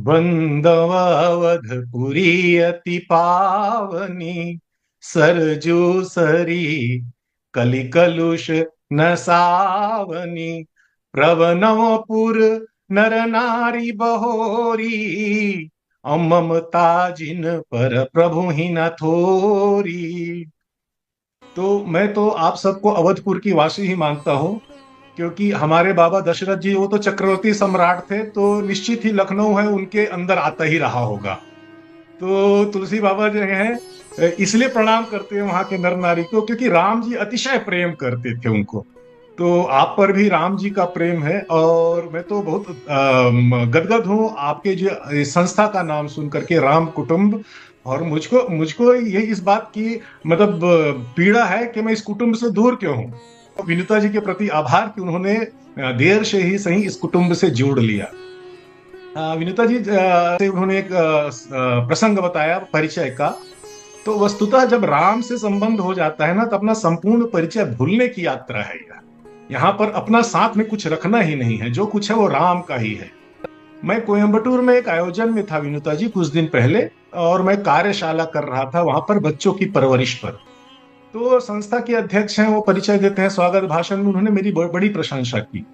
वंदवावधपुरी अति पावनी, सरजू सरी कलिकलुष नसावनी। प्रवनवपुर नर नारी बहोरी, ममता जिन पर प्रभु ही न थोरी। तो मैं तो आप सबको अवधपुर की वासी ही मानता हूँ, क्योंकि हमारे बाबा दशरथ जी वो तो चक्रवर्ती सम्राट थे, तो निश्चित ही लखनऊ है उनके अंदर आता ही रहा होगा। तो तुलसी बाबा जो है इसलिए प्रणाम करते हैं वहां के नर नारी को, क्योंकि राम जी अतिशय प्रेम करते थे उनको। तो आप पर भी राम जी का प्रेम है, और मैं तो बहुत गदगद हूँ आपके जो संस्था का नाम सुन करके, राम कुटुंब। और मुझको मुझको ये इस बात की मतलब पीड़ा है कि मैं इस कुटुंब से दूर क्यों हूँ। विनुता जी के प्रति आभार कि उन्होंने देर से ही सही इस कुटुंब से जोड़ लिया। विनुता जी से उन्होंने एक प्रसंग बताया परिचय का। तो वस्तुतः जब राम से संबंध हो जाता है ना, तो अपना संपूर्ण परिचय भूलने की यात्रा है यह। यहाँ पर अपना साथ में कुछ रखना ही नहीं है, जो कुछ है वो राम का ही है। मैं कोयम्बटूर में एक आयोजन में था विनुता जी कुछ दिन पहले, और मैं कार्यशाला कर रहा था वहां पर बच्चों की परवरिश पर। तो संस्था के अध्यक्ष हैं, वो परिचय देते हैं स्वागत भाषण में। उन्होंने मेरी बड़ी प्रशंसा की,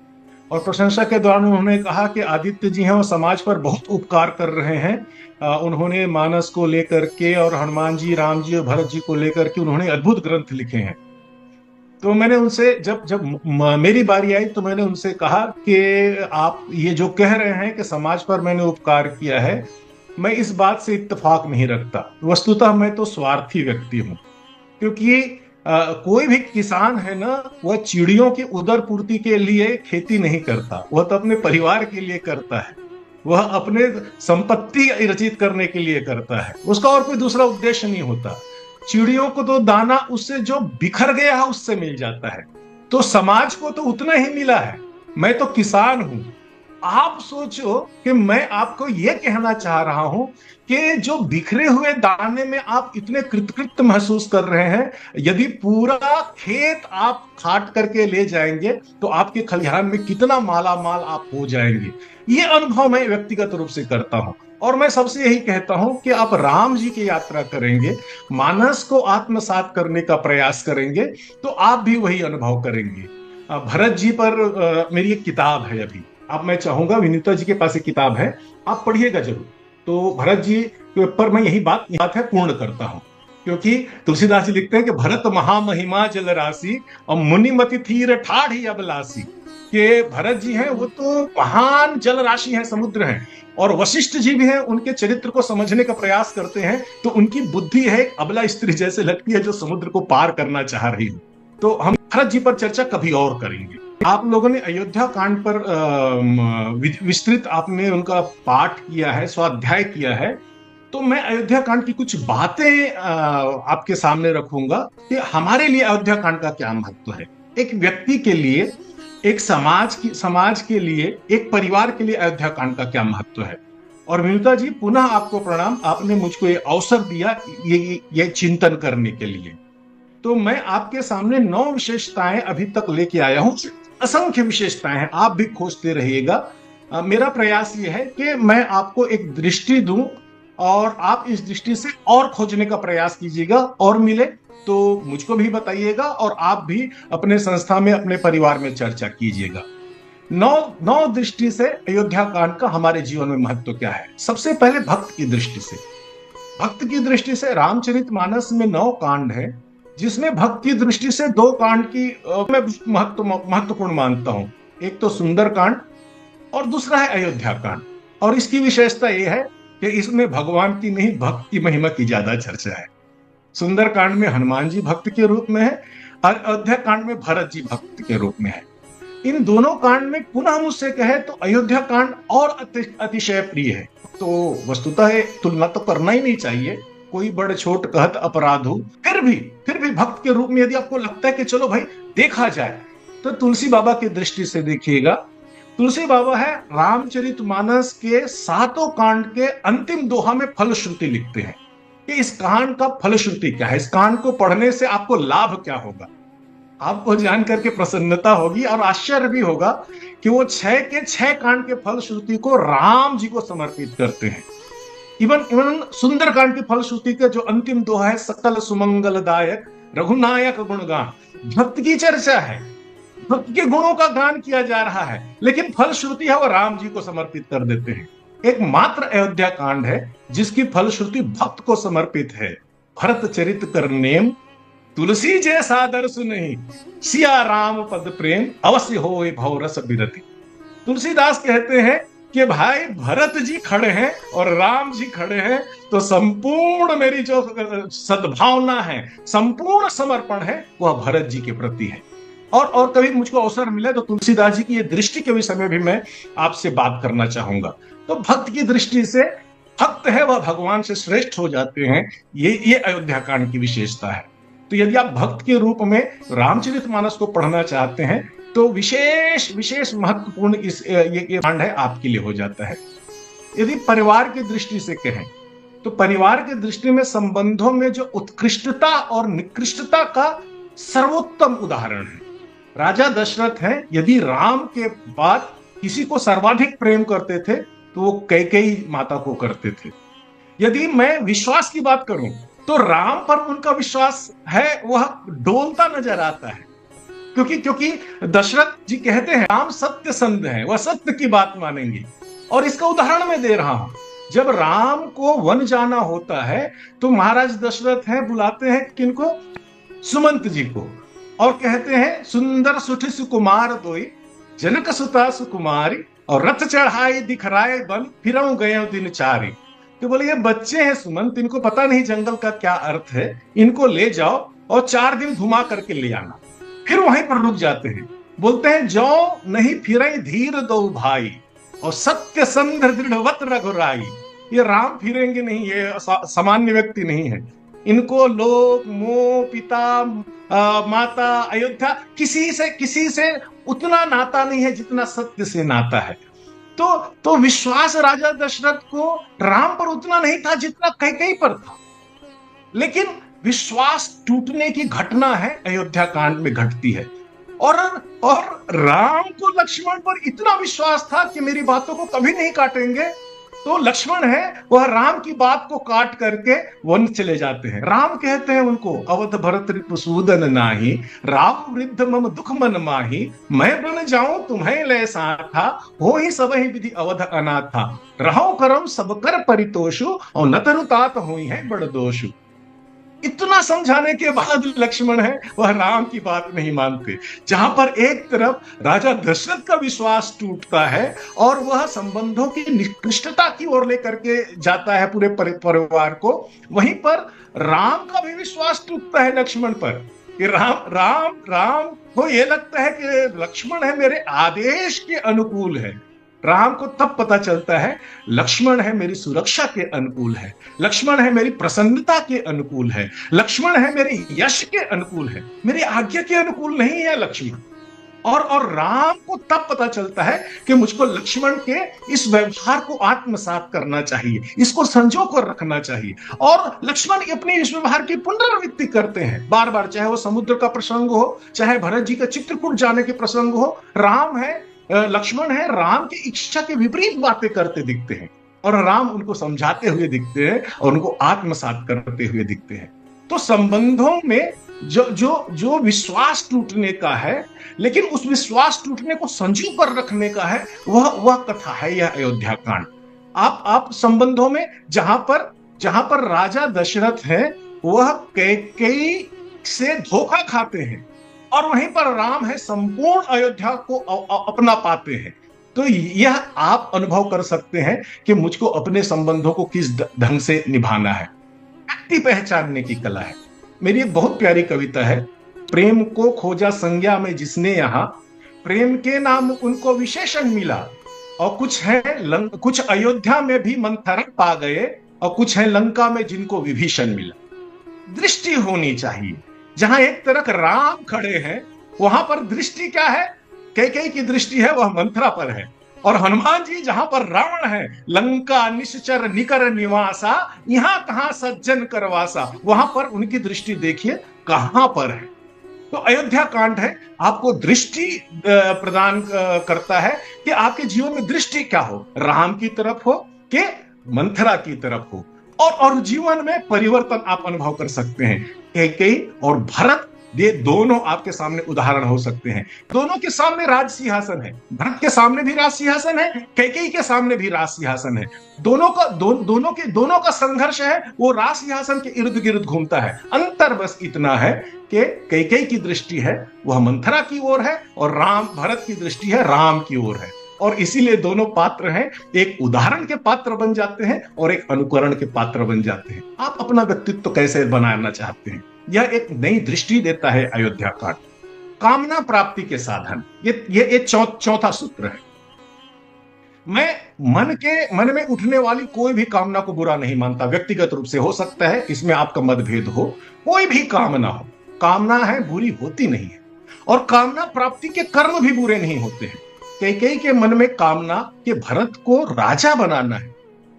और प्रशंसा के दौरान उन्होंने कहा कि आदित्य जी हैं वो समाज पर बहुत उपकार कर रहे हैं। उन्होंने मानस को लेकर के, और हनुमान जी, राम जी और भरत जी को लेकर के उन्होंने अद्भुत ग्रंथ लिखे हैं। तो मैंने उनसे जब जब मेरी बारी आई, तो मैंने उनसे कहा कि आप ये जो कह रहे हैं कि समाज पर मैंने उपकार किया है, मैं इस बात से इत्तेफाक नहीं रखता। वस्तुतः मैं तो स्वार्थी व्यक्ति हूँ, क्योंकि कोई भी किसान है ना, वह चिड़ियों की उदर पूर्ति के लिए खेती नहीं करता, वह तो अपने परिवार के लिए करता है। वह अपने संपत्ति अर्जित करने के लिए करता है, उसका और कोई दूसरा उद्देश्य नहीं होता। चिड़ियों को तो दाना उससे जो बिखर गया है उससे मिल जाता है, तो समाज को तो उतना ही मिला है। मैं तो किसान हूं। आप सोचो कि मैं आपको यह कहना चाह रहा हूं कि जो बिखरे हुए दाने में आप इतने कृतकृत महसूस कर रहे हैं, यदि पूरा खेत आप काट करके ले जाएंगे तो आपके खलिहान में कितना माला माल आप हो जाएंगे। ये अनुभव मैं व्यक्तिगत रूप से करता हूं। और मैं सबसे यही कहता हूं कि आप राम जी की यात्रा करेंगे, मानस को आत्मसात करने का प्रयास करेंगे, तो आप भी वही अनुभव करेंगे। भरत जी पर मेरी एक किताब है अभी। अब मैं चाहूंगा, विनीता जी के पास एक किताब है, आप पढ़िएगा जरूर। तो भरत जी पर मैं यही बात है पूर्ण करता हूं, क्योंकि तुलसीदास जी लिखते हैं कि भरत महामहिमा जल राशि और मुनिमति थीर ठाढ़ी अबलासी। कि भरत जी हैं वो तो महान जल राशि है, समुद्र है। और वशिष्ठ जी भी हैं, उनके चरित्र को समझने का प्रयास करते हैं, तो उनकी बुद्धि है एक अबला स्त्री जैसे लगती है, जो समुद्र को पार करना चाह रही है। तो हम भरत जी पर चर्चा कभी और करेंगे। आप लोगों ने अयोध्या कांड पर विस्तृत आपने उनका पाठ किया है, स्वाध्याय किया है। तो मैं अयोध्या कांड की कुछ बातें आपके सामने रखूंगा कि हमारे लिए अयोध्या कांड का क्या महत्व है, एक व्यक्ति के लिए, एक समाज के लिए, एक परिवार के लिए अयोध्या कांड का क्या महत्व है। और विनुता जी, पुनः आपको प्रणाम, आपने मुझको ये अवसर दिया ये चिंतन करने के लिए। तो मैं आपके सामने 9 विशेषताएं अभी तक लेके आया हूं। असंख्य विशेषताएं हैं, आप भी खोजते रहिएगा। मेरा प्रयास ये है कि मैं आपको एक दृष्टि दूं, और आप इस दृष्टि से और खोजने का प्रयास कीजिएगा, और मिले तो मुझको भी बताइएगा, और आप भी अपने संस्था में, अपने परिवार में चर्चा कीजिएगा। नौ दृष्टि से अयोध्या कांड का हमारे जीवन में महत्व क्या है। सबसे पहले भक्त की दृष्टि से। भक्त की दृष्टि से रामचरितमानस में 9 कांड है, जिसमें भक्त की दृष्टि से 2 कांड की मैं महत्वपूर्ण मानता हूं। एक तो सुंदर कांड, और दूसरा है अयोध्या कांड। और इसकी विशेषता यह है कि इसमें भगवान की नहीं, भक्त की महिमा की ज्यादा चर्चा है। सुंदर कांड में हनुमान जी भक्त के रूप में है, और अयोध्या कांड में भरत जी भक्त के रूप में है। इन दोनों कांड में पुनः मुझसे कहे तो अयोध्या कांड और अतिशय प्रिय है। तो वस्तुतः तुलना तो करना ही नहीं चाहिए, कोई बड़े छोट कहत अपराध हो। फिर भी भक्त के रूप में यदि आपको लगता है कि चलो भाई देखा जाए, तो तुलसी बाबा की दृष्टि से देखिएगा। तुलसी बाबा है रामचरितमानस के 7 कांड के अंतिम दोहा में फलश्रुति लिखते हैं कि इस कांड का फलश्रुति क्या है, इस कांड को पढ़ने से आपको लाभ क्या होगा। आपको जान करके प्रसन्नता होगी और आश्चर्य भी होगा कि वो 6 के 6 कांड के फलश्रुति को राम जी को समर्पित करते हैं। इवन इवन सुंदरकांड की फलश्रुति का जो अंतिम दोहा है, सकल सुमंगलदायक रघुनायक गुणगान, भक्त की चर्चा है, भक्त के गुणों का गान किया जा रहा है, लेकिन फलश्रुति है वो राम जी को समर्पित कर देते हैं। एकमात्र अयोध्या कांड है जिसकी फलश्रुति भक्त को समर्पित है। भरत चरित कर नेम, तुलसी जैसा दर्श नहीं, सिया राम पद प्रेम, अवश्य होए भव रस बिरति। तुलसीदास कहते हैं कि भाई भरत जी खड़े हैं और राम जी खड़े हैं, तो संपूर्ण मेरी जो सद्भावना है, संपूर्ण समर्पण है, वह भरत जी के प्रति है। और कभी मुझको अवसर मिले तो तुलसीदास जी की ये दृष्टि के विषय में भी मैं आपसे बात करना चाहूंगा। तो भक्त की दृष्टि से भक्त है वह भगवान से श्रेष्ठ हो जाते हैं, ये अयोध्या कांड की विशेषता है। तो यदि आप भक्त के रूप में रामचरितमानस को पढ़ना चाहते हैं तो विशेष विशेष महत्वपूर्ण ये कांड है, आपके लिए हो जाता है। यदि परिवार की दृष्टि से कहें तो परिवार की दृष्टि में संबंधों में जो उत्कृष्टता और निकृष्टता का सर्वोत्तम उदाहरण है राजा दशरथ हैं। यदि राम के बाद किसी को सर्वाधिक प्रेम करते थे तो वो कैकेयी माता को करते थे। यदि मैं विश्वास की बात करूं तो राम पर उनका विश्वास है वह डोलता नजर आता है, क्योंकि दशरथ जी कहते हैं राम सत्य संध है, वह सत्य की बात मानेंगे। और इसका उदाहरण मैं दे रहा हूं, जब राम को वन जाना होता है तो महाराज दशरथ हैं बुलाते हैं किनको, सुमंत जी को, और कहते हैं सुंदर सुठी सुकुमार दोई, जनक सुता सुकुमारी, और रथ चढ़ाई दिखराए बन, फिरऊं गए दिन चारी। तो बोले ये बच्चे हैं सुमंत, इनको पता नहीं जंगल का क्या अर्थ है, इनको ले जाओ और 4 दिन घुमा करके ले आना। फिर वहीं पर रुक जाते हैं, बोलते हैं जो नहीं फिरे धीर दो भाई, और सत्य संध दृढ़वत रघुराई। ये राम फिरेंगे नहीं, ये सामान्य व्यक्ति नहीं है। इनको लोग, मोह, पिता, माता, अयोध्या, किसी से उतना नाता नहीं है जितना सत्य से नाता है। तो विश्वास राजा दशरथ को राम पर उतना नहीं था जितना कैकेयी पर था। लेकिन विश्वास टूटने की घटना है अयोध्या कांड में घटती है, और राम को लक्ष्मण पर इतना विश्वास था कि मेरी बातों को कभी नहीं काटेंगे। तो लक्ष्मण है वह राम की बात को काट करके वन चले जाते हैं। राम कहते हैं उनको, अवध भरत रिपुसूदन नाही, राम वृद्ध मम दुख मन माही, मैं बन जाऊं तुम्हें ले साथा, हो ही सब ही विधि अवध अनाथा, रहो करम सब कर परितोषु, और न तरु तात हुई है बड़ दोषु। इतना समझाने के बाद लक्ष्मण है वह राम की बात नहीं मानते। जहां पर एक तरफ राजा दशरथ का विश्वास टूटता है और वह संबंधों की निकृष्टता की ओर लेकर के जाता है पूरे परिवार को, वहीं पर राम का भी विश्वास टूटता है लक्ष्मण पर कि राम को यह लगता है कि लक्ष्मण है मेरे आदेश के अनुकूल है। राम को तब पता चलता है लक्ष्मण है मेरी सुरक्षा के अनुकूल है, लक्ष्मण है मेरी प्रसन्नता के अनुकूल है, लक्ष्मण है मेरे यश के अनुकूल है, मेरी आज्ञा के अनुकूल नहीं है लक्ष्मण। और राम को तब पता चलता है कि मुझको लक्ष्मण के इस व्यवहार को आत्मसात करना चाहिए, इसको संजो कर रखना चाहिए। और लक्ष्मण अपने इस व्यवहार की पुनरावृत्ति करते हैं बार बार, चाहे वो समुद्र का प्रसंग हो, चाहे भरत जी का चित्रकूट जाने के प्रसंग हो। लक्ष्मण है राम की इच्छा के विपरीत बातें करते दिखते हैं और राम उनको समझाते हुए दिखते हैं और उनको आत्मसात करते हुए दिखते हैं। तो संबंधों में जो विश्वास टूटने का है, लेकिन उस विश्वास टूटने को संजो कर रखने का है, वह कथा है यह अयोध्या कांड। आप संबंधों में जहां पर राजा दशरथ है वह कैकेयी से धोखा खाते हैं और वहीं पर राम है संपूर्ण अयोध्या को अपना पाते हैं। तो यह आप अनुभव कर सकते हैं कि मुझको अपने संबंधों को किस ढंग से निभाना है। व्यक्ति पहचानने की कला है। मेरी एक बहुत प्यारी कविता है, प्रेम को खोजा संज्ञा में जिसने यहाँ, प्रेम के नाम उनको विशेषण मिला, और कुछ अयोध्या में भी मंथन पा गए, और कुछ है लंका में जिनको विभीषण मिला। दृष्टि होनी चाहिए। जहां एक तरफ राम खड़े हैं वहां पर दृष्टि क्या है, कैकेयी की दृष्टि है वह मंथरा पर है। और हनुमान जी जहां पर रावण है, लंका निश्चर निकर निवासा, यहां कहां सज्जन करवासा, वहां पर उनकी दृष्टि देखिए कहां पर है। तो अयोध्या कांड है, आपको दृष्टि प्रदान करता है कि आपके जीवन में दृष्टि क्या हो, राम की तरफ हो कि मंथरा की तरफ हो। और जीवन में परिवर्तन आप अनुभव कर सकते हैं। कैकेयी और भरत, ये दोनों आपके सामने उदाहरण हो सकते हैं। दोनों के सामने राज सिंहासन है, भरत के सामने भी राज सिंहासन है, कैकेयी के सामने भी राज सिंहासन है। दोनों का संघर्ष है, वो राज सिंहासन के इर्द गिर्द घूमता है। अंतर बस इतना है कि कैकेयी की दृष्टि है वह मंथरा की ओर है, और भरत की दृष्टि है राम की ओर है। और इसीलिए दोनों पात्र हैं, एक उदाहरण के पात्र बन जाते हैं और एक अनुकरण के पात्र बन जाते हैं। आप अपना व्यक्तित्व कैसे बनाना चाहते हैं, यह एक नई दृष्टि देता है अयोध्या कांड। कामना प्राप्ति के साधन, ये चौथा सूत्र है। मैं मन में उठने वाली कोई भी कामना को बुरा नहीं मानता। व्यक्तिगत रूप से हो सकता है इसमें आपका मतभेद हो, कोई भी कामना हो, कामना है बुरी होती नहीं है, और कामना प्राप्ति के कर्म भी बुरे नहीं होते हैं। कैकेयी के मन में कामना कि भरत को राजा बनाना है,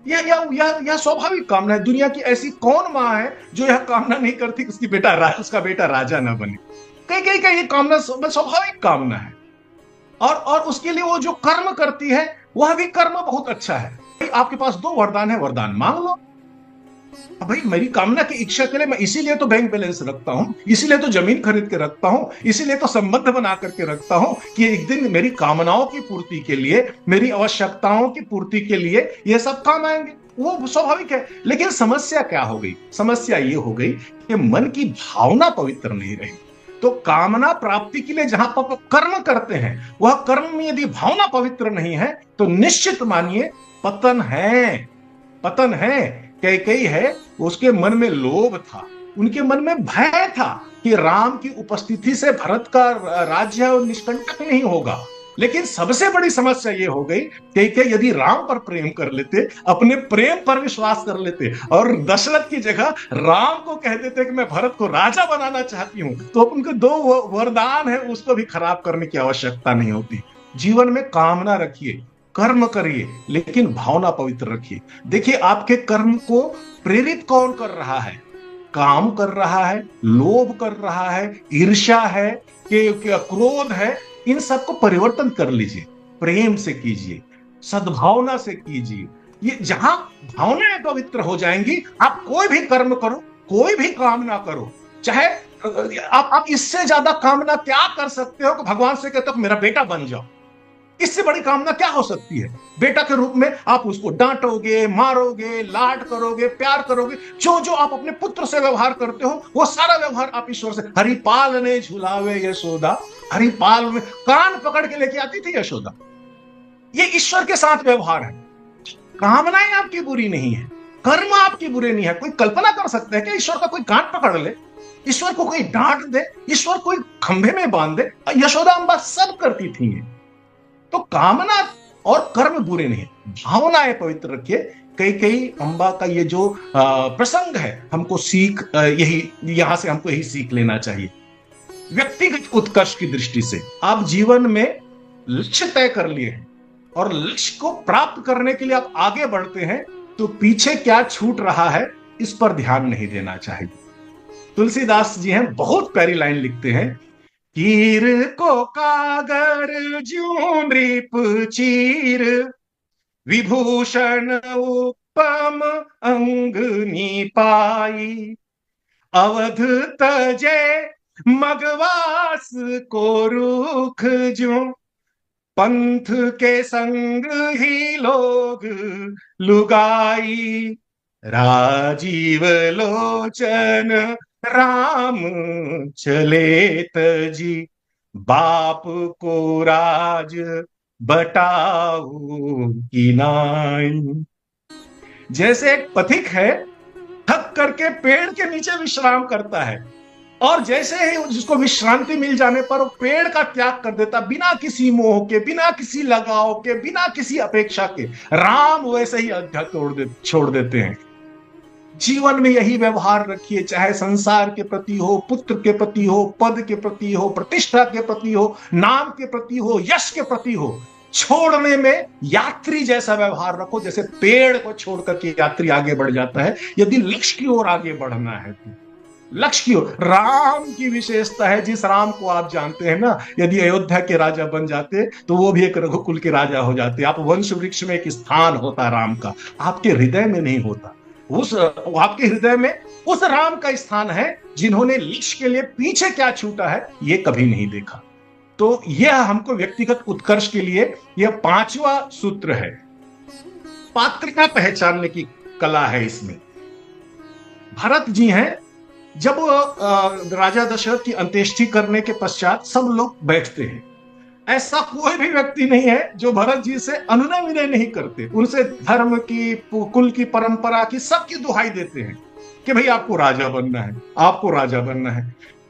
यह स्वाभाविक कामना है। दुनिया की ऐसी कौन मां है जो यह कामना नहीं करती कि उसका बेटा राजा ना बने। कैकेयी का ये कामना स्वाभाविक कामना है, और उसके लिए वो जो कर्म करती है वह भी कर्म बहुत अच्छा है। आपके पास 2 वरदान है, वरदान मांग लो। भाई मेरी कामना की इच्छा के लिए मैं इसीलिए तो बैंक बैलेंस रखता हूं, इसीलिए तो जमीन खरीद के रखता हूं, इसीलिए तो संबंध बना करके रखता हूं कि एक दिन मेरी कामनाओं की पूर्ति के लिए, मेरी आवश्यकताओं की पूर्ति के लिए ये सब काम आएंगे। वो स्वाभाविक है। लेकिन समस्या क्या हो गई? समस्या ये हो गई कि मन की भावना पवित्र नहीं रही। तो कामना प्राप्ति के लिए जहां पर कर्म करते हैं, वह कर्म में यदि भावना पवित्र नहीं है तो निश्चित मानिए पतन है, पतन है। कैकेयी है, उसके मन में लोभ था, उनके मन में भय था कि राम की उपस्थिति से भरत का राज्य निष्कंटक नहीं होगा। लेकिन सबसे बड़ी समस्या यह हो गई कि यदि राम पर प्रेम कर लेते, अपने प्रेम पर विश्वास कर लेते और दशरथ की जगह राम को कह देते कि मैं भरत को राजा बनाना चाहती हूं, तो उनके 2 वरदान है उसको भी खराब करने की आवश्यकता नहीं होती। जीवन में कामना रखिए, कर्म करिए, लेकिन भावना पवित्र रखिए। देखिए आपके कर्म को प्रेरित कौन कर रहा है? काम कर रहा है, लोभ कर रहा है, ईर्ष्या है कि क्रोध है, इन सबको परिवर्तन कर लीजिए, प्रेम से कीजिए, सद्भावना से कीजिए। ये जहां भावनाएं पवित्र हो जाएंगी, आप कोई भी कर्म करो, कोई भी कामना करो, चाहे आप इससे ज्यादा कामना क्या कर सकते हो कि भगवान से कहते हो मेरा बेटा बन जाओ। इससे बड़ी कामना क्या हो सकती है? बेटा के रूप में आप उसको डांटोगे, मारोगे, लाड करोगे, प्यार करोगे। जो जो आप अपने पुत्र से व्यवहार करते हो, वो सारा व्यवहार आप ईश्वर से। हरिपाल ने झुलावे यशोदा, हरिपाल में कान पकड़ के लेके आती थी यशोदा। ये ईश्वर के साथ व्यवहार है। कामनाएं आपकी बुरी नहीं है, कर्म आपकी बुरे नहीं है। कोई कल्पना कर सकता है कि ईश्वर का कोई कान पकड़ ले, ईश्वर को कोई डांट दे, ईश्वर कोई खंभे में बांध दे? यशोदा अम्बा सब करती थी। तो कामना और कर्म बुरे नहीं, भावनाएं पवित्र रखिए। कैकेयी अम्बा का ये जो प्रसंग है, हमको सीख यहां से हमको यही सीख लेना चाहिए। व्यक्तिगत उत्कर्ष की दृष्टि से आप जीवन में लक्ष्य तय कर लिए हैं और लक्ष्य को प्राप्त करने के लिए आप आगे बढ़ते हैं, तो पीछे क्या छूट रहा है इस पर ध्यान नहीं देना चाहिए। तुलसीदास जी हैं, बहुत प्यारी लाइन लिखते हैं, कीर को कागर ज्यों नृप चीर, विभूषण उपम अंग निपाई, अवध तजे मगवास को रुख ज्यों, पंथ के संग ही लोग लुगाई, राजीव लोचन राम चले तजी, बाप को राज बटाऊ की नाई। जैसे एक पथिक है, थक करके पेड़ के नीचे विश्राम करता है, और जैसे ही जिसको विश्रांति मिल जाने पर वो पेड़ का त्याग कर देता, बिना किसी मोह के, बिना किसी लगाव के, बिना किसी अपेक्षा के। राम वैसे ही अयोध्या छोड़ देते हैं। जीवन में यही व्यवहार रखिए, चाहे संसार के प्रति हो, पुत्र के प्रति हो, पद के प्रति हो, प्रतिष्ठा के प्रति हो, नाम के प्रति हो, यश के प्रति हो। छोड़ने में यात्री जैसा व्यवहार रखो, जैसे पेड़ को छोड़ करके यात्री आगे बढ़ जाता है। यदि लक्ष्य की ओर आगे बढ़ना है तो लक्ष्य की ओर। राम की विशेषता है, जिस राम को आप जानते हैं ना, यदि अयोध्या के राजा बन जाते तो वो भी एक रघुकुल के राजा हो जाते। आप वंश वृक्ष में एक स्थान होता राम का, आपके हृदय में नहीं होता। उस आपके हृदय में उस राम का स्थान है जिन्होंने लक्ष्य के लिए पीछे क्या छूटा है ये कभी नहीं देखा। तो यह हमको व्यक्तिगत उत्कर्ष के लिए यह पांचवा सूत्र है। पात्रता पहचानने की कला है इसमें। भरत जी हैं, जब राजा दशरथ की अंत्येष्टि करने के पश्चात सब लोग बैठते हैं, ऐसा कोई भी व्यक्ति नहीं है जो भरत जी से अनुनय विनय नहीं करते, उनसे धर्म की, कुल की, परंपरा की, सबकी दुहाई देते हैं कि भाई आपको राजा बनना है, आपको राजा बनना है।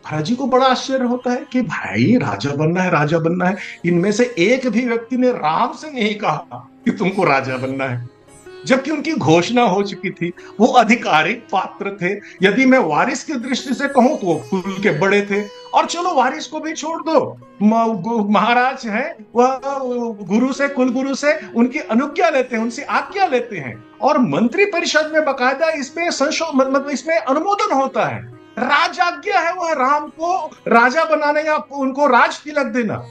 भरत जी को बड़ा आश्चर्य होता है कि भाई राजा बनना है, राजा बनना है, इनमें से एक भी व्यक्ति ने राम से नहीं कहा कि तुमको राजा बनना है, जबकि उनकी घोषणा हो चुकी थी। वो आधिकारिक पात्र थे। यदि मैं वारिस की दृष्टि से कहूं तो वो कुल के बड़े थे, और चलो वारिस को भी छोड़ दो, महाराज हैं वह गुरु से, कुल गुरु से उनकी अनुज्ञा लेते हैं, उनसे आज्ञा लेते हैं, और मंत्री परिषद में बकायदा इसमें मतलब इसमें अनुमोदन होता है। राजाज्ञा है वह राम को राजा बनाने या उनको राज तिलक देना।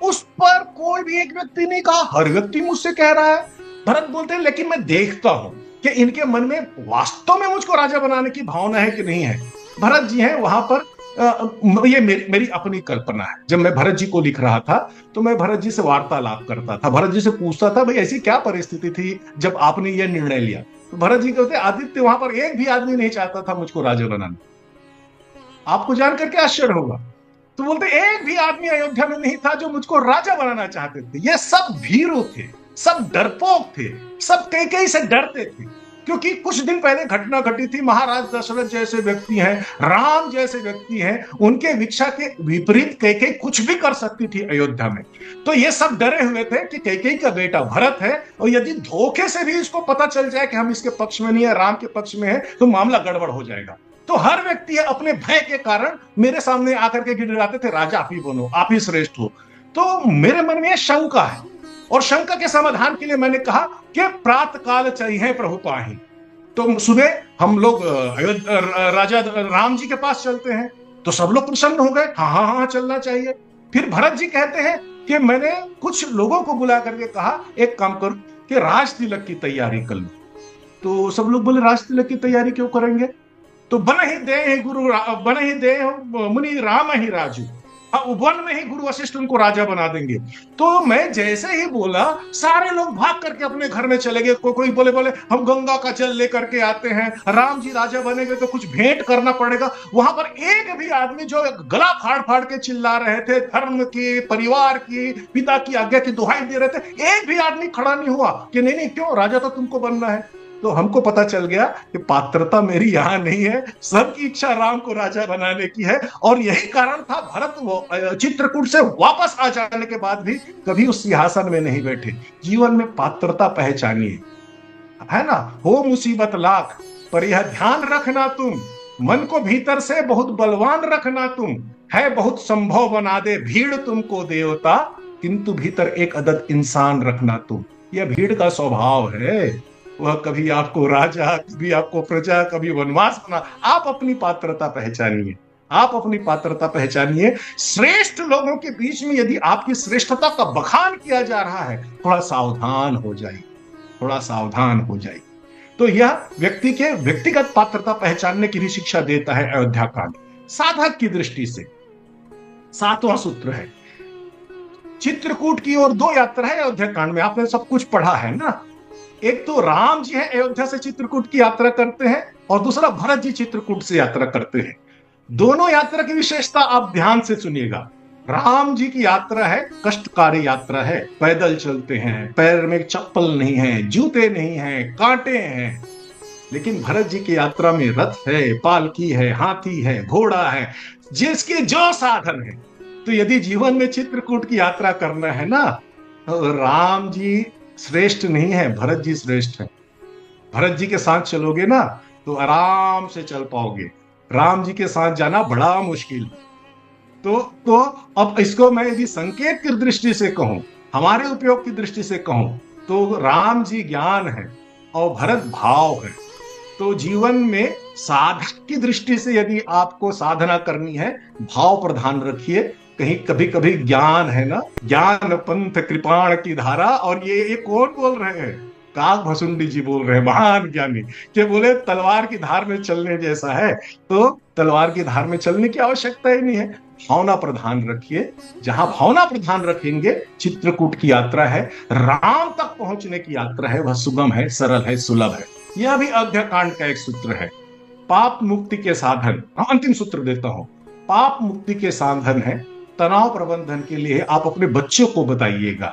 उस पर कोई भी एक व्यक्ति नहीं कहा, हर व्यक्ति मुझसे कह रहा है। भरत बोलते हैं लेकिन मैं देखता हूं कि इनके मन में वास्तव में मुझको राजा बनाने की भावना है कि नहीं है। भरत जी हैं वहां पर, ये मेरी अपनी कल्पना है। जब मैं भरत जी को लिख रहा था तो मैं भरत जी से वार्तालाप करता था, भरत जी से पूछता था भाई ऐसी क्या परिस्थिति थी जब आपने ये निर्णय लिया। तो भरत जी कहते आदित्य वहां पर एक भी आदमी नहीं चाहता था मुझको राजा बनाना। आपको जानकर के आश्चर्य होगा। तो बोलते एक भी आदमी अयोध्या में नहीं था जो मुझको राजा बनाना चाहते थे। ये सब भीरू थे, सब डरपोक थे, सब कैकेयी से डरते थे, क्योंकि कुछ दिन पहले घटना घटी थी। महाराज दशरथ जैसे व्यक्ति हैं, राम जैसे व्यक्ति हैं, उनके इच्छा के विपरीत कैकेयी कुछ भी कर सकती थी अयोध्या में। तो ये सब डरे हुए थे कि कैकेयी का बेटा भरत है, और यदि धोखे से भी इसको पता चल जाए कि हम इसके पक्ष में नहीं है, राम के पक्ष में है, तो मामला गड़बड़ हो जाएगा। तो हर व्यक्ति अपने भय के कारण मेरे सामने आकर के गिड़गिड़ाते थे, राजा आप ही बनो, आप ही श्रेष्ठ हो। तो मेरे मन में शंका है, और शंका के समाधान के लिए मैंने कहा कि प्रातः काल चाहिए प्रभु पाही। तो सुबह हम लोग राजा राम जी के पास चलते हैं, तो सब लोग प्रसन्न हो गए, हाँ हाँ हाँ चलना चाहिए। फिर भरत जी कहते हैं कि मैंने कुछ लोगों को बुला करके कहा एक काम करो कि राज तिलक की तैयारी कर लो। तो सब लोग बोले राज तिलक की तैयारी क्यों करेंगे? तो बन ही दे गुरु, बन ही दे मुनि राम ही राजू, वन में ही गुरु वशिष्ठ उनको राजा बना देंगे। तो मैं जैसे ही बोला सारे लोग भाग करके अपने घर में चले गए। कोई बोले हम गंगा का जल लेकर के आते हैं, राम जी राजा बनेंगे तो कुछ भेंट करना पड़ेगा। वहां पर एक भी आदमी जो गला फाड़ फाड़ के चिल्ला रहे थे, धर्म की, परिवार की, पिता की आज्ञा की दुहाई दे रहे थे, एक भी आदमी खड़ा नहीं हुआ कि नहीं नहीं क्यों, राजा तो तुमको बनना है। तो हमको पता चल गया कि पात्रता मेरी यहां नहीं है, सबकी इच्छा राम को राजा बनाने की है। और यही कारण था भरत वो चित्रकूट से वापस आ जाने के बाद भी कभी उस सिंहासन में नहीं बैठे। जीवन में पात्रता पहचानिए, है ना। हो मुसीबत लाख पर यह ध्यान रखना तुम, मन को भीतर से बहुत बलवान रखना तुम, है बहुत संभव बना दे भीड़ तुमको देवता, किंतु भीतर एक अदद इंसान रखना तुम। यह भीड़ का स्वभाव है, वह कभी आपको राजा, कभी आपको प्रजा, कभी वनवास बना। आप अपनी पात्रता पहचानिए, आप अपनी पात्रता पहचानिए। श्रेष्ठ लोगों के बीच में यदि आपकी श्रेष्ठता का बखान किया जा रहा है, थोड़ा सावधान हो जाइए, थोड़ा सावधान हो जाइए। तो यह व्यक्ति के व्यक्तिगत पात्रता पहचानने की भी शिक्षा देता है अयोध्या कांड। साधक की दृष्टि से सातवां सूत्र है, चित्रकूट की ओर दो यात्रा है अयोध्या कांड में। आपने सब कुछ पढ़ा है ना। एक तो राम जी है अयोध्या से चित्रकूट की यात्रा करते हैं, और दूसरा भरत जी चित्रकूट से यात्रा करते हैं। दोनों यात्रा की विशेषता आप ध्यान से सुनिएगा। राम जी की यात्रा है कष्टकारी यात्रा है, पैदल चलते हैं, पैर में चप्पल नहीं है, जूते नहीं है, कांटे हैं। लेकिन भरत जी की यात्रा में रथ है, पालकी है, हाथी है, घोड़ा है, जिसके जो साधन है। तो यदि जीवन में चित्रकूट की यात्रा करना है ना, तो राम जी श्रेष्ठ नहीं है, भरत जी श्रेष्ठ है। भरत जी के साथ चलोगे ना तो आराम से चल पाओगे, राम जी के साथ जाना बड़ा मुश्किल। तो अब इसको मैं यदि संकेत की दृष्टि से कहूं, हमारे उपयोग की दृष्टि से कहूं, तो राम जी ज्ञान है और भरत भाव है। तो जीवन में साधक की दृष्टि से यदि आपको साधना करनी है, भाव प्रधान रखिए। कहीं कभी कभी ज्ञान है ना, ज्ञान पंथ कृपाण की धारा, और ये कौन बोल रहे हैं? काग भसुंडी जी बोल रहे हैं, महान ज्ञानी, के बोले तलवार की धार में चलने जैसा है। तो तलवार की धार में चलने की आवश्यकता ही नहीं है, भावना प्रधान रखिए। जहां भावना प्रधान रखेंगे, चित्रकूट की यात्रा है, राम तक पहुंचने की यात्रा है, वह सुगम है, सरल है, सुलभ है। यह भी अयोध्या कांड का एक सूत्र है। पाप मुक्ति के साधन, अंतिम सूत्र देता हूं, पाप मुक्ति के साधन है तनाव प्रबंधन के लिए आप अपने बच्चों को बताइएगा,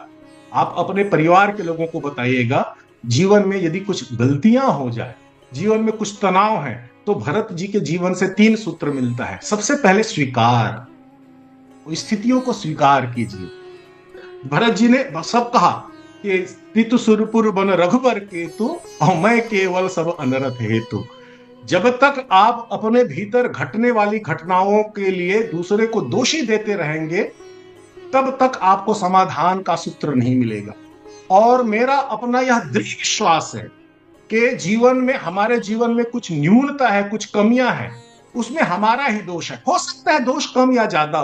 आप अपने परिवार के लोगों को बताइएगा। जीवन में यदि कुछ गलतियां हो जाए, जीवन में कुछ तनाव है, तो भरत जी के जीवन से 3 सूत्र मिलता है। सबसे पहले स्वीकार, स्थितियों को स्वीकार कीजिए। भरत जी ने सब कहा कि पितु सुरपुर बन रघुबर केतु और मैं केवल सब अनरथ हेतु। जब तक आप अपने भीतर घटने वाली घटनाओं के लिए दूसरे को दोषी देते रहेंगे, तब तक आपको समाधान का सूत्र नहीं मिलेगा। और मेरा अपना यह दृढ़ विश्वास है कि जीवन में, हमारे जीवन में कुछ न्यूनता है, कुछ कमियां हैं, उसमें हमारा ही दोष है। हो सकता है दोष कम या ज्यादा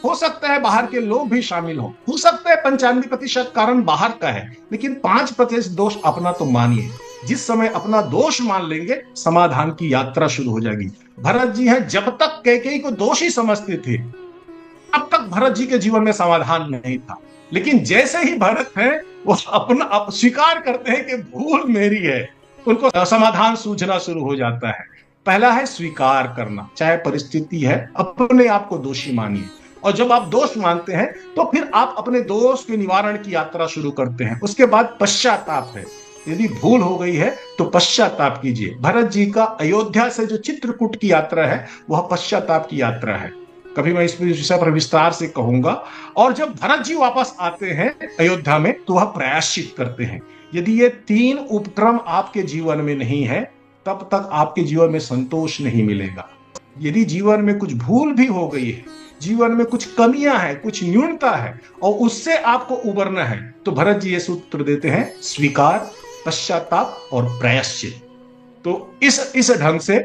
हो सकता है बाहर के लोग भी शामिल हो सकता है 95% कारण बाहर का है, लेकिन 5% दोष अपना तो मानिए। जिस समय अपना दोष मान लेंगे, समाधान की यात्रा शुरू हो जाएगी। भरत जी हैं, जब तक कैकेयी को दोषी समझते थे, अब तक भरत जी के जीवन में समाधान नहीं था। लेकिन जैसे ही भरत हैं, वो अपना स्वीकार करते हैं कि भूल मेरी है, उनको समाधान सूझना शुरू हो जाता है। पहला है स्वीकार करना, चाहे परिस्थिति है, अपने आप को दोषी मानिए। और जब आप दोष मानते हैं, तो फिर आप अपने दोष के निवारण की यात्रा शुरू करते हैं। उसके बाद पश्चाताप है, यदि भूल हो गई है तो पश्चाताप कीजिए। भरत जी का अयोध्या से जो चित्रकूट की यात्रा है, वह पश्चाताप की यात्रा है। कभी मैं इस विषय पर विस्तार से कहूंगा। और जब भरत जी वापस आते हैं अयोध्या में, तो वह प्रायश्चित करते हैं। यदि ये 3 उपक्रम आपके जीवन में नहीं है, तब तक आपके जीवन में संतोष नहीं मिलेगा। यदि जीवन में कुछ भूल भी हो गई है, जीवन में कुछ कमियां हैं, कुछ न्यूनता है, और उससे आपको उबरना है, तो भरत जी ये सूत्र देते हैं, स्वीकार, पश्चाताप और प्रायश्चित। तो इस ढंग से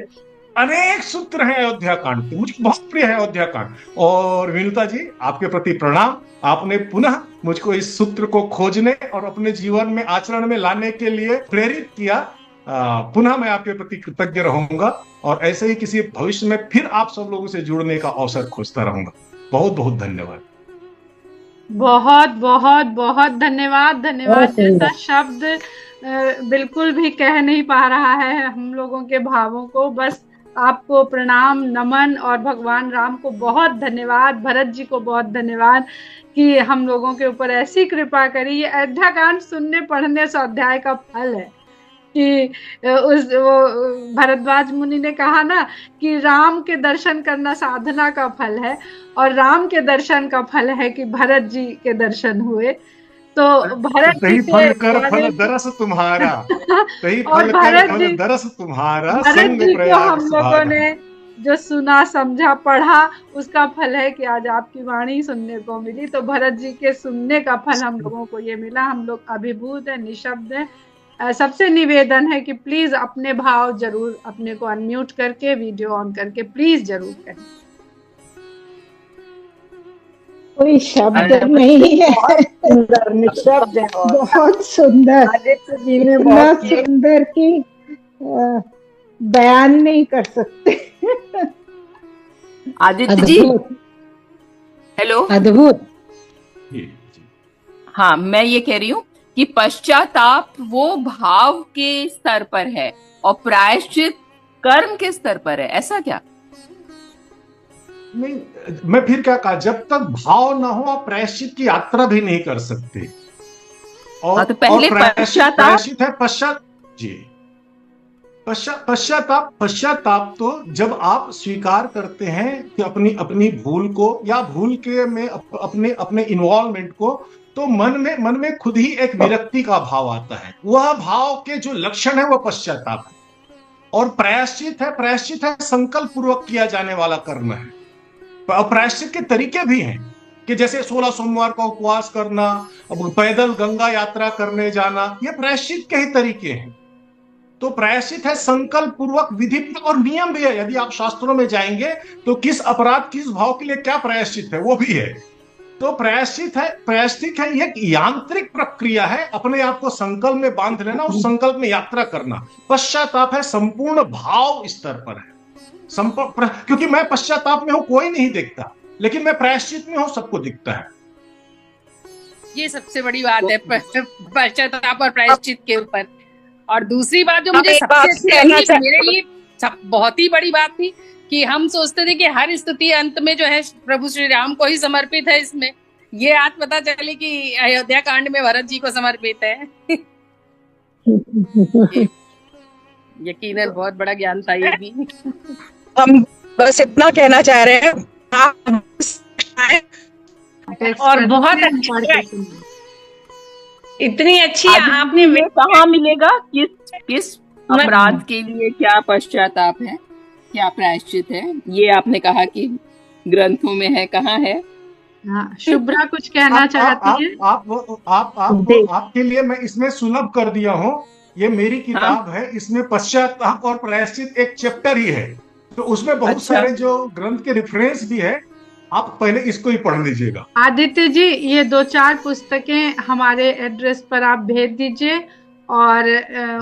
अनेक सूत्र हैं अयोध्या कांड के। मुझे बहुत प्रिय है अयोध्या कांड। और विनुता जी, आपके प्रति प्रणाम। आपने पुनः मुझको इस सूत्र को खोजने और अपने जीवन में आचरण में लाने के लिए प्रेरित किया। पुनः मैं आपके प्रति कृतज्ञ रहूंगा, और ऐसे ही किसी भविष्य में फिर आप सब लोगों से जुड़ने का अवसर खोजता रहूंगा। बहुत बहुत धन्यवाद। बहुत बहुत बहुत धन्यवाद। धन्यवाद जैसा शब्द बिल्कुल भी कह नहीं पा रहा है हम लोगों के भावों को। बस आपको प्रणाम, नमन, और भगवान राम को बहुत धन्यवाद, भरत जी को बहुत धन्यवाद कि हम लोगों के ऊपर ऐसी कृपा करी। ये अयोध्या कांड सुनने पढ़ने स्वाध्याय का फल है कि भरद्वाज मुनि ने कहा ना कि राम के दर्शन करना साधना का फल है, और राम के दर्शन का फल है कि भरत जी के दर्शन हुए। तो भरत जी फल कर फल दरस तुम्हारा, और भरत जी दरस तुम्हारा, भरत जी को हम लोगों ने जो सुना, समझा, पढ़ा, उसका फल है कि आज आपकी वाणी सुनने को मिली। तो भरत जी के सुनने का फल हम लोगों को ये मिला। हम लोग अभिभूत है, निशब्द है। सबसे निवेदन है कि प्लीज अपने भाव जरूर अपने को अनम्यूट करके, वीडियो ऑन करके प्लीज जरूर करें। कोई शब्द नहीं है, सुंदर निशब्द है, बहुत सुंदर, आदित्य जी ने इतना सुंदर कि बयान नहीं कर सकते। आदित्य जी, हेलो, अद्भुत। हाँ, मैं ये कह रही हूँ कि पश्चाताप वो भाव के स्तर पर है और प्रायश्चित कर्म के स्तर पर है, ऐसा क्या? नहीं, मैं फिर क्या कहा, जब तक भाव ना हो आप प्रायश्चित की यात्रा भी नहीं कर सकते। और तो पहले प्रायश्चित है पश्चाताप तो जब आप स्वीकार करते हैं कि अपनी भूल को, या भूल के में अपने इन्वॉल्वमेंट को, तो मन में खुद ही एक विरक्ति का भाव आता है। वह भाव के जो लक्षण है वह पश्चाताप है। और प्रायश्चित है संकल्प पूर्वक किया जाने वाला कर्म है। प्रायश्चित के तरीके भी हैं कि जैसे 16 सोमवार का उपवास करना, पैदल गंगा यात्रा करने जाना, ये प्रायश्चित के ही तरीके हैं। तो प्रायश्चित है संकल्प पूर्वक, विधि और नियम भी है। यदि आप शास्त्रों में जाएंगे तो किस अपराध किस भाव के लिए क्या प्रायश्चित है वो भी है। तो प्रायश्चित है एक यांत्रिक प्रक्रिया है, अपने आप को संकल्प में बांध लेना, उस संकल्प में यात्रा करना। पश्चाताप है संपूर्ण भाव स्तर पर है, क्योंकि मैं पश्चाताप में हूं कोई नहीं देखता, लेकिन मैं प्रायश्चित में हूं सबको दिखता है। ये सबसे बड़ी बात है पश्चाताप और प्रायश्चित के ऊपर। और दूसरी बात जो मुझे सबसे अच्छी लगी, मेरे लिए बहुत ही बड़ी बात थी कि हम सोचते थे कि हर स्तुति अंत में जो है प्रभु श्री राम को ही समर्पित है। इसमें ये आज पता चली कि अयोध्या कांड में भरत जी को समर्पित है। यकीनन बहुत बड़ा ज्ञान था ये भी। हम बस इतना कहना चाह रहे हैं और बहुत अच्छी, इतनी अच्छी आपने कहाँ मिलेगा, किस अपराध के लिए क्या पश्चाताप है, क्या प्रायश्चित है, ये आपने कहा कि ग्रंथों में है, कहाँ है? हाँ, शुभ्रा कुछ कहना चाहती है। आपके लिए मैं इसमें सुलभ कर दिया हूँ। ये मेरी किताब है, इसमें पश्चाताप और प्रायश्चित एक चैप्टर ही है, तो उसमें बहुत सारे जो ग्रंथ के रेफरेंस भी है। आप पहले इसको ही पढ़ लीजिएगा। आदित्य जी, ये 2-4 पुस्तकें हमारे एड्रेस पर आप भेज दीजिए, और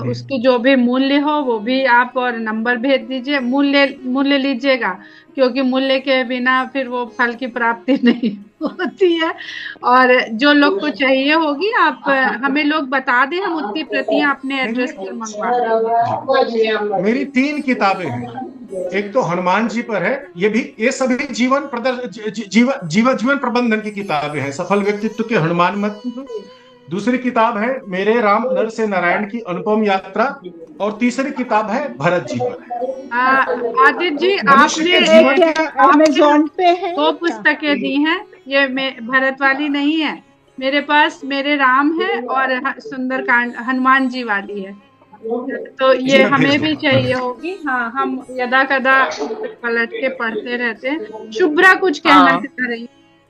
उसके जो भी मूल्य हो वो भी आप, और नंबर भेज दीजिए। मूल्य लीजिएगा, क्योंकि मूल्य के बिना फिर वो फल की प्राप्ति नहीं होती है। और जो लोग को चाहिए होगी आप हमें लोग बता दें, हम उतनी प्रतियां अपने एड्रेस पर मंगवा। मेरी 3 किताबें हैं। एक तो हनुमान जी पर है, ये सभी जीवन प्रबंधन की किताबें हैं, सफल व्यक्तित्व के हनुमान मत। दूसरी किताब है मेरे राम नर से नारायण की अनुपम यात्रा, और तीसरी किताब है भरत जी पर। आदित्य जी, आपने अमेज़न पे है 2 पुस्तकें दी हैं, ये भरत वाली नहीं है मेरे पास। मेरे राम है और सुंदरकांड हनुमान जी वाली है, तो ये हमें भी चाहिए होगी। हाँ, हम यदा कदा पलट के पढ़ते रहते हैं। शुभ्रा कुछ कहना चाह रही,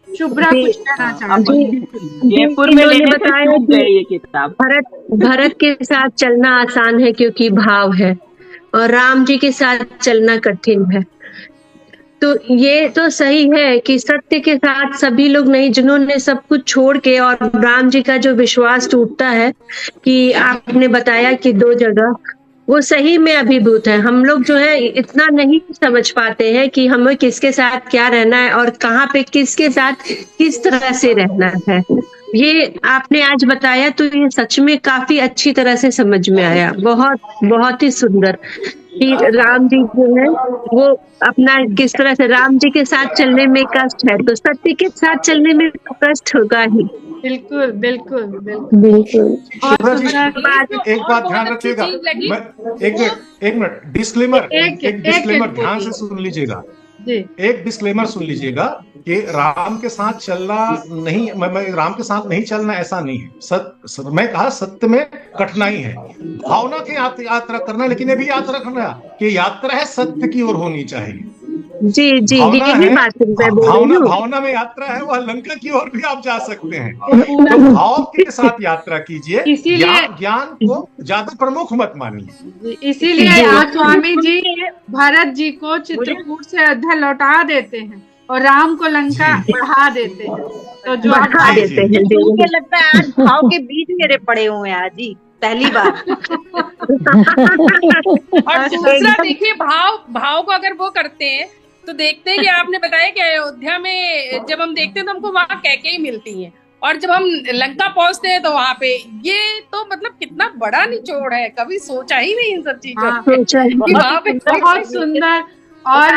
शुभ्रा कुछ कहना चाहती है। इन्होंने बताया कि ये किताब भरत के साथ चलना आसान है क्योंकि भाव है, और राम जी के साथ चलना कठिन है। तो ये तो सही है कि सत्य के साथ सभी लोग नहीं, जिन्होंने सब कुछ छोड़ के, और राम जी का जो विश्वास टूटता है कि आपने बताया कि 2 जगह, वो सही में अभिभूत है। हम लोग जो है इतना नहीं समझ पाते हैं कि हमें किसके साथ क्या रहना है और कहाँ पे किसके साथ किस तरह से रहना है। ये आपने आज बताया तो ये सच में काफी अच्छी तरह से समझ में आया। बहुत बहुत ही सुंदर कि राम जी जो है वो अपना किस तरह से, राम जी के साथ चलने में कष्ट है तो सत्य के साथ चलने में कष्ट होगा ही। बिल्कुल बिल्कुल बिल्कुल। एक बात ध्यान रखिएगा, एक मिनट डिस्क्लेमर, एक डिस्क्लेमर ध्यान से सुन लीजिएगा। एक डिस्क्लेमर सुन लीजिएगा कि राम के साथ चलना नहीं, मैं राम के साथ नहीं चलना ऐसा नहीं है। मैं कहा सत्य में कठिनाई है, भावना की यात्रा करना, लेकिन ये भी याद रखना कि यात्रा है सत्य की ओर होनी चाहिए। जी जी, भावना में यात्रा है, वह लंका की ओर भी आप जा सकते हैं। तो भाव के साथ यात्रा कीजिए, ज्ञान को ज्यादा प्रमुख मत मानिए। इसीलिए स्वामी जी भरत जी को चित्रकूट से अयोध्या लौटा देते हैं और राम को लंका बढ़ा देते हैं। तो जो बढ़ा देते हैं, मुझे लगता है आज भाव के बीच मेरे पड़े हुए हैं आज ही पहली बार। और दूसरा देखिए, भाव को अगर वो करते हैं तो देखते हैं कि आपने बताया कि अयोध्या में जब हम देखते हैं तो हमको वहाँ कैकेयी मिलती है, और जब हम लंका पहुंचते हैं तो वहाँ पे ये तो मतलब कितना बड़ा निचोड़ है, कभी सोचा ही नहीं इन सब चीजों। बहुत सुंदर और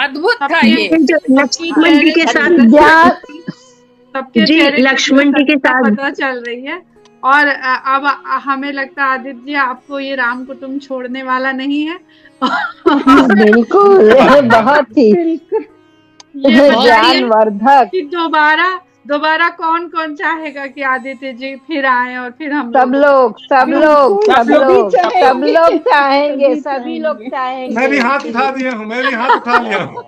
अद्भुत था ये। लक्ष्मण जी के साथ सबके चेहरे लक्ष्मण जी के साथ पता चल रही है। और अब हमें लगता है आदित्य जी आपको ये राम कुटुंब छोड़ने वाला नहीं है। बिल्कुल, बहुत ही ज्ञानवर्धक। दोबारा कौन कौन चाहेगा कि आदित्य जी फिर आए और फिर हम सब लोग चाहेंगे, सभी लोग चाहेंगे। मैं भी हाथ उठा दिया हूँ, मैं भी हाथ उठा लिया हूँ।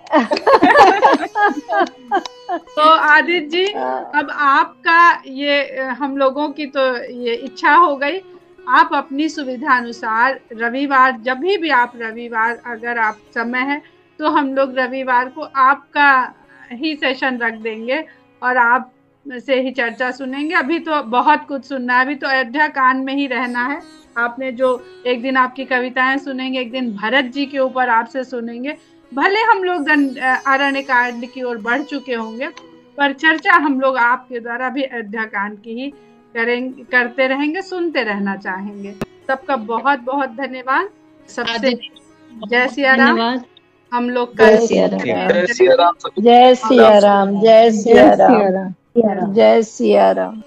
तो आदित्य जी, अब आपका ये हम लोगों की तो ये इच्छा हो गई, आप अपनी सुविधा अनुसार रविवार, जब भी आप रविवार अगर आप समय है तो हम लोग रविवार को आपका ही सेशन रख देंगे और आप से ही चर्चा सुनेंगे। अभी तो बहुत कुछ सुनना है, अभी तो अयोध्या कांड में ही रहना है। आपने जो एक दिन आपकी कविताएं सुनेंगे, एक दिन भरत जी के ऊपर आपसे सुनेंगे। भले हम लोग अरण्य कांड की ओर बढ़ चुके होंगे, पर चर्चा हम लोग आपके द्वारा भी अयोध्या कांड की ही करते रहेंगे, सुनते रहना चाहेंगे। सबका बहुत बहुत धन्यवाद। सबसे जय सिया राम। हम लोग जय सिया राम, जय सिया राम, जय सिया राम, जय सिया राम।